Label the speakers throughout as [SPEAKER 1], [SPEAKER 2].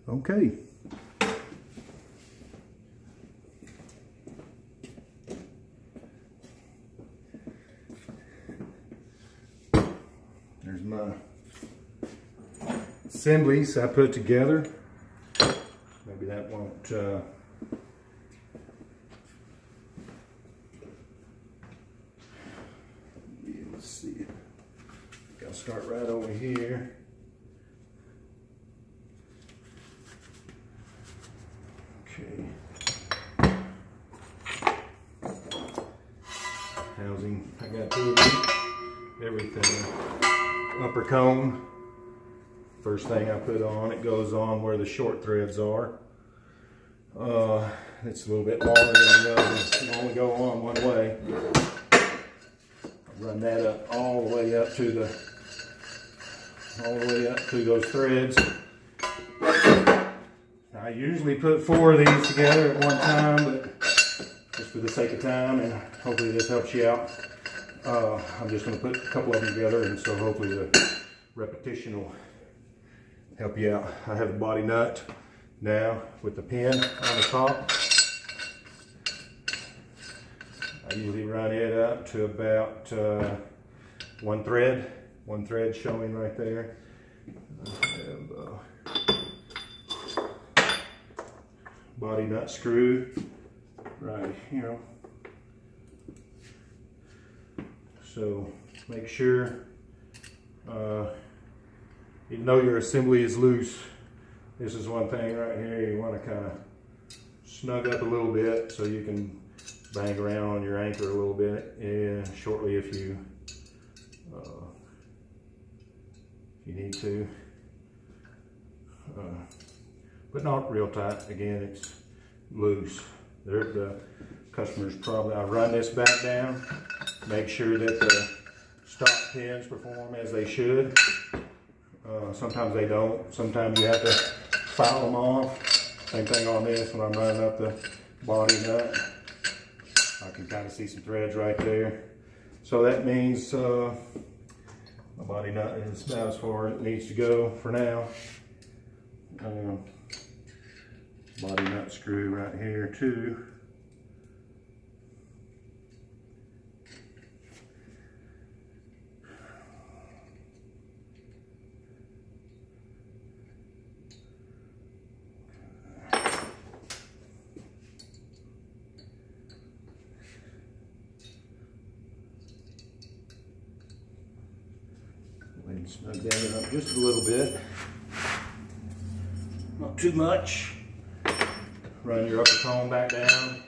[SPEAKER 1] Okay. There's my assemblies I put together. Maybe that won't let's see. I'll start right over here. Okay. Housing, I got two of them. Everything. Upper cone. First thing I put on, it goes on where the short threads are. It's a little bit longer than the others. You only go on one way. Run that up all the way up to those threads. I usually put 4 of these together at one time, but just for the sake of time, and hopefully this helps you out, I'm just going to put a couple of them together, and so hopefully the repetition will help you out. I have a body nut now with the pin on the top. I usually run it up to about one thread showing right there. I have body nut screw right here. So make sure, even though your assembly is loose, this is one thing right here you want to kind of snug up a little bit so you can bang around on your anchor a little bit shortly if you need to. But not real tight. Again, it's loose. The customer's probably, I run this back down, make sure that the stop pins perform as they should. Sometimes they don't. Sometimes you have to file them off. Same thing on this when I'm running up the body nut. I can kind of see some threads right there. So that means my body nut is about as far as it needs to go for now. Body nut screw right here too. And snug that up just a little bit, not too much. Run your upper cone back down,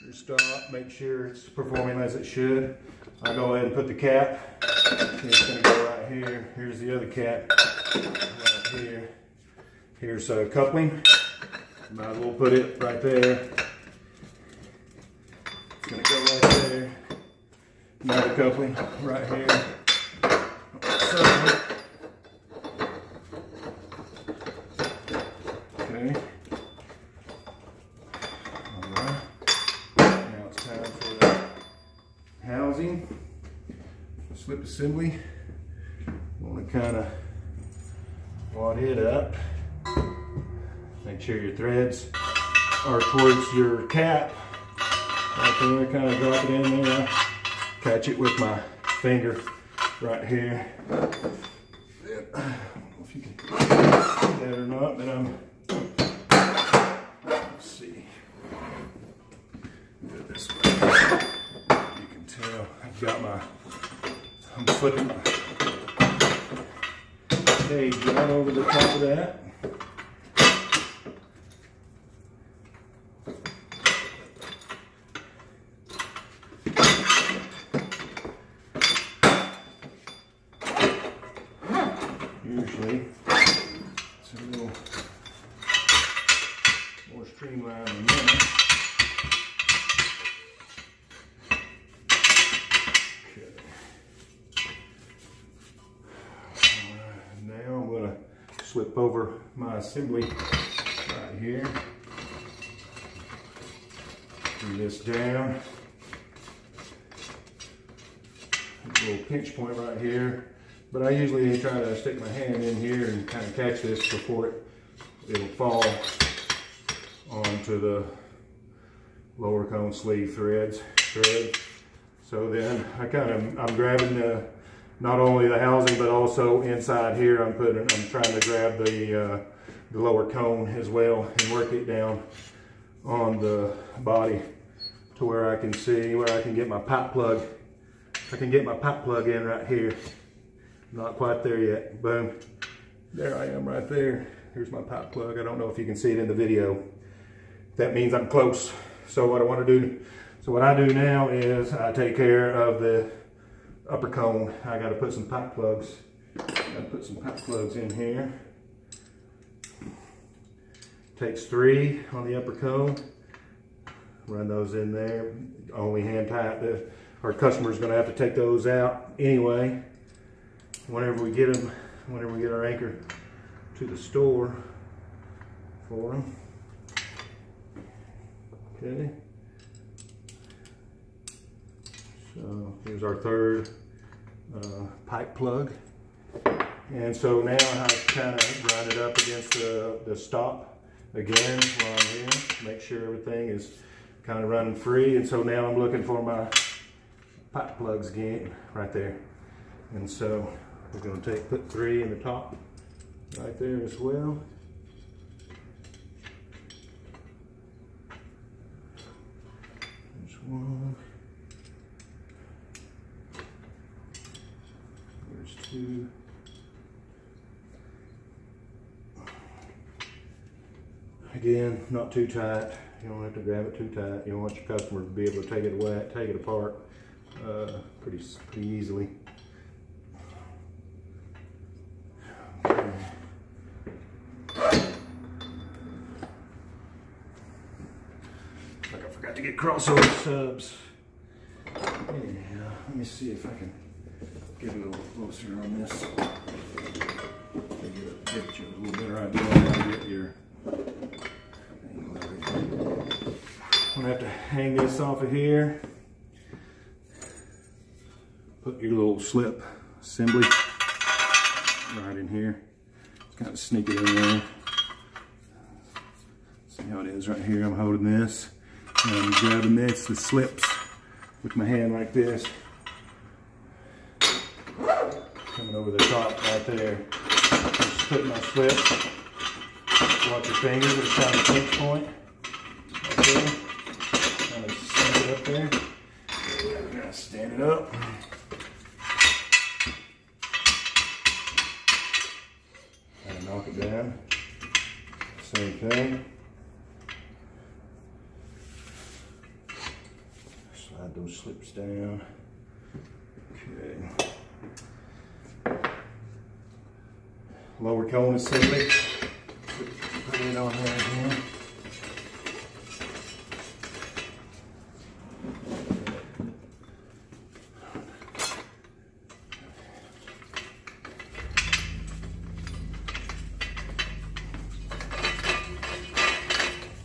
[SPEAKER 1] your stop, make sure it's performing as it should. I'll go ahead and put the cap. It's going to go right here. Here's the other cap right here. Here's a coupling. Might as well put it right there. It's going to go right there. Another coupling right here. Okay. Alright. Now it's time for the housing. Slip assembly. Want to kind of wad it up. Make sure your threads are towards your cap. Right there, kind of drop it in there. Catch it with my finger right here. I don't know if you can see that or not, but let's see. Do it this way. You can tell I've got I'm flipping my cage right over the top of that. Usually it's a little more streamlined than that. Okay. Now I'm going to slip over my assembly right here. Bring this down. A little pinch point right here. But I usually try to stick my hand in here and kind of catch this before it it'll fall onto the lower cone sleeve thread. So then I'm grabbing not only the housing but also inside here I'm trying to grab the lower cone as well and work it down on the body to where I can see where I can get my pipe plug. I can get my pipe plug in right here. Not quite there yet. Boom. There I am right there. Here's my pipe plug. I don't know if you can see it in the video. That means I'm close. So what I do now is I take care of the upper cone. I got to put some pipe plugs. In here. Takes 3 on the upper cone. Run those in there. Only hand tight. Our customer's going to have to take those out anyway. Whenever we get our anchor to the store for them. Okay. So here's our third pipe plug. And so now I kind of run it up against the stop again while I'm here. Make sure everything is kind of running free. And so now I'm looking for my pipe plugs again right there. And so we're going to put 3 in the top right there as well. There's 1. There's 2. Again, not too tight. You don't have to grab it too tight. You don't want your customer to be able to take it apart pretty easily. Okay. Like I forgot to get crossover subs. Anyhow, let me see if I can get a little closer on this. Get you a little better idea how to get your. I'm gonna have to hang this off of here. Put your little slip assembly right in here. Kind of sneak it in there. See how it is right here. I'm holding this and I'm grabbing this, the slips, with my hand like this. Coming over the top right there. Just put my slip. Watch your fingers at a kind of pinch point. Right there. Kind of stand it up there. I'm gonna stand it up. And knock it down. Same thing. Slide those slips down. Okay. Lower cone assembly. Put it on there again.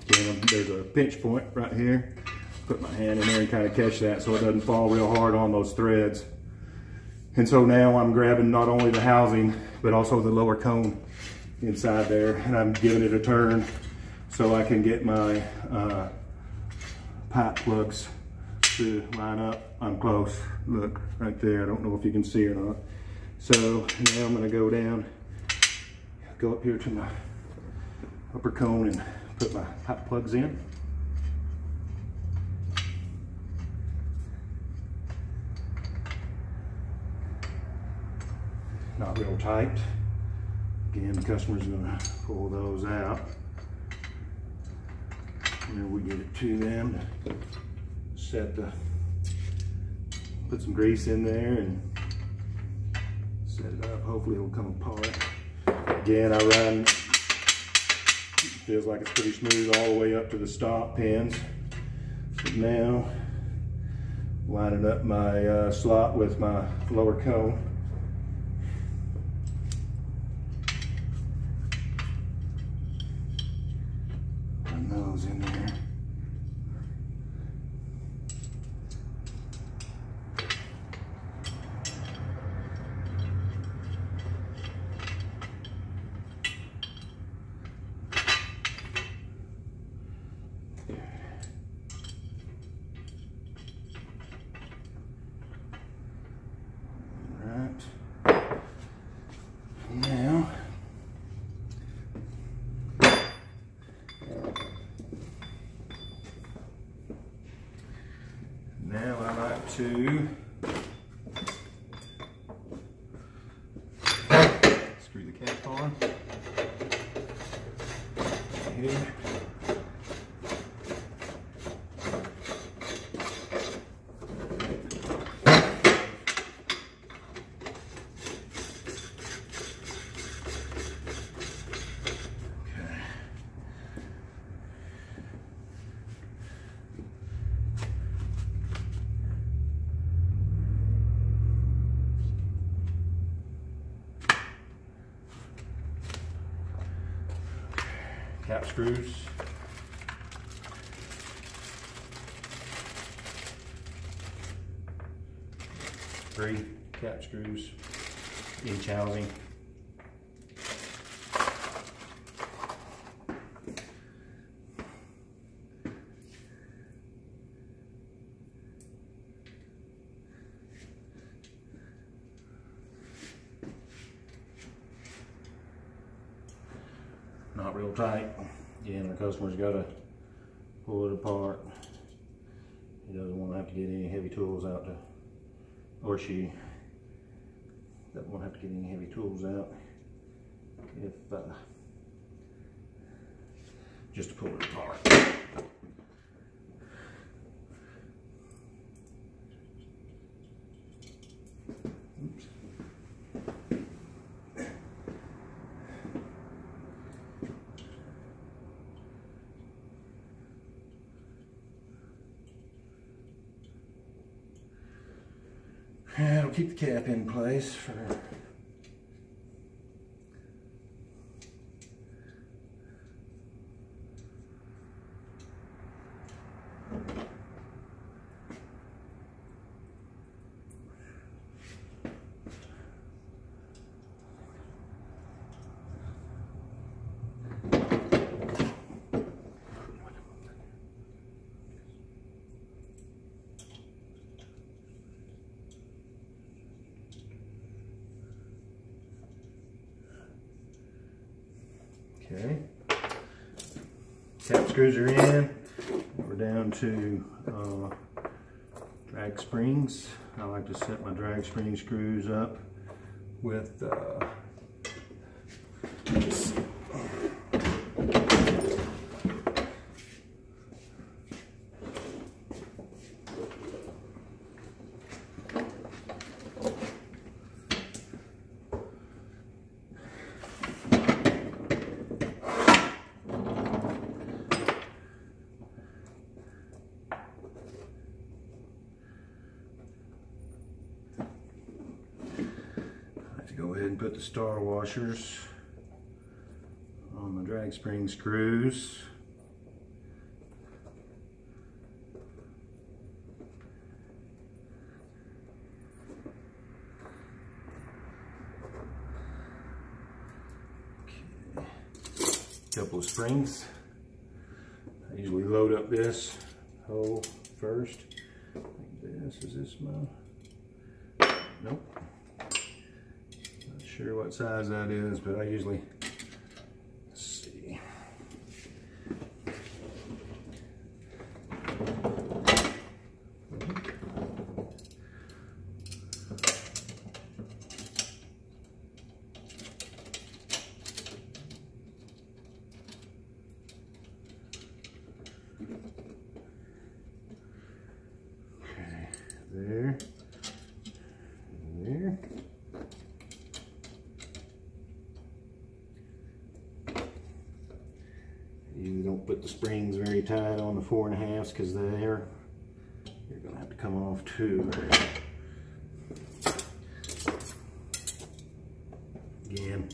[SPEAKER 1] Again, there's a pinch point right here. Put my hand in there and kind of catch that so it doesn't fall real hard on those threads. And so now I'm grabbing not only the housing, but also the lower cone inside there, and I'm giving it a turn so I can get my pipe plugs to line up. I'm close. Look right there. I don't know if you can see or not. So now I'm going to go down, go up here to my upper cone and put my pipe plugs in. Not real tight. Again, the customer's gonna pull those out. And then we get it to them to put some grease in there and set it up. Hopefully it'll come apart. Again, I run, feels like it's pretty smooth all the way up to the stop pins. But now, lining up my slot with my lower cone. Those in there. to screw the cap on here. Cap screws. Three cap screws, each housing. Not real tight. Again, the customer's got to pull it apart. He doesn't want to have to get any heavy tools out to, or she doesn't want to have to get any heavy tools out if just to pull it apart. Oops. And it'll keep the cap in place for okay. Cap screws are in. We're down to drag springs. I like to set my drag spring screws up with go ahead and put the star washers on the drag spring screws. Okay. Couple of springs. I usually load up this hole first. Like this. Is this my? Nope. Sure what size that is, but I usually, let's see. Okay, there, there. You don't put the springs very tight on the 4.5s because you're going to have to come off too. Again,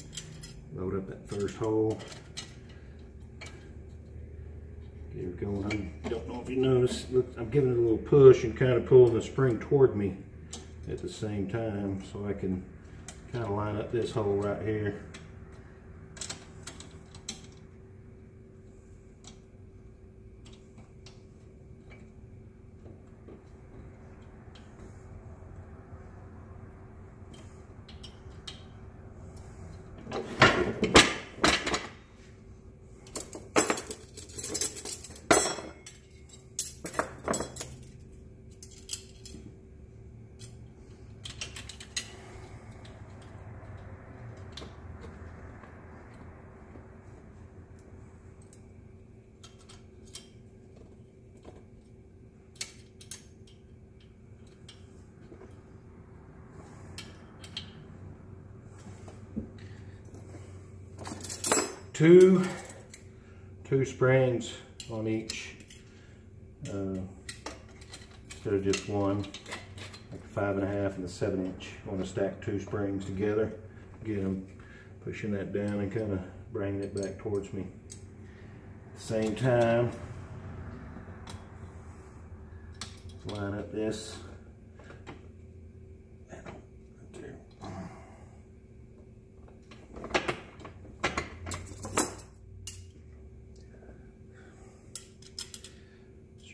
[SPEAKER 1] load up that first hole. Get it going. I don't know if you notice, look, I'm giving it a little push and kind of pulling the spring toward me at the same time so I can kind of line up this hole right here. two springs on each, instead of just one, like a 5.5 and a 7-inch. I want to stack 2 springs together, get them pushing that down and kind of bringing it back towards me. At the same time, line up this.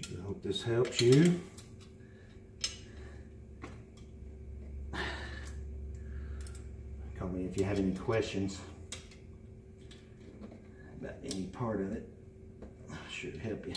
[SPEAKER 1] I hope this helps you. Call me if you have any questions about any part of it. Should help you.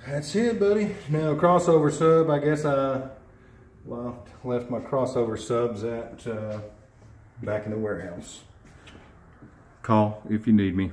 [SPEAKER 1] That's it, buddy. Now, crossover sub, I guess I left my crossover subs at back in the warehouse. Call if you need me.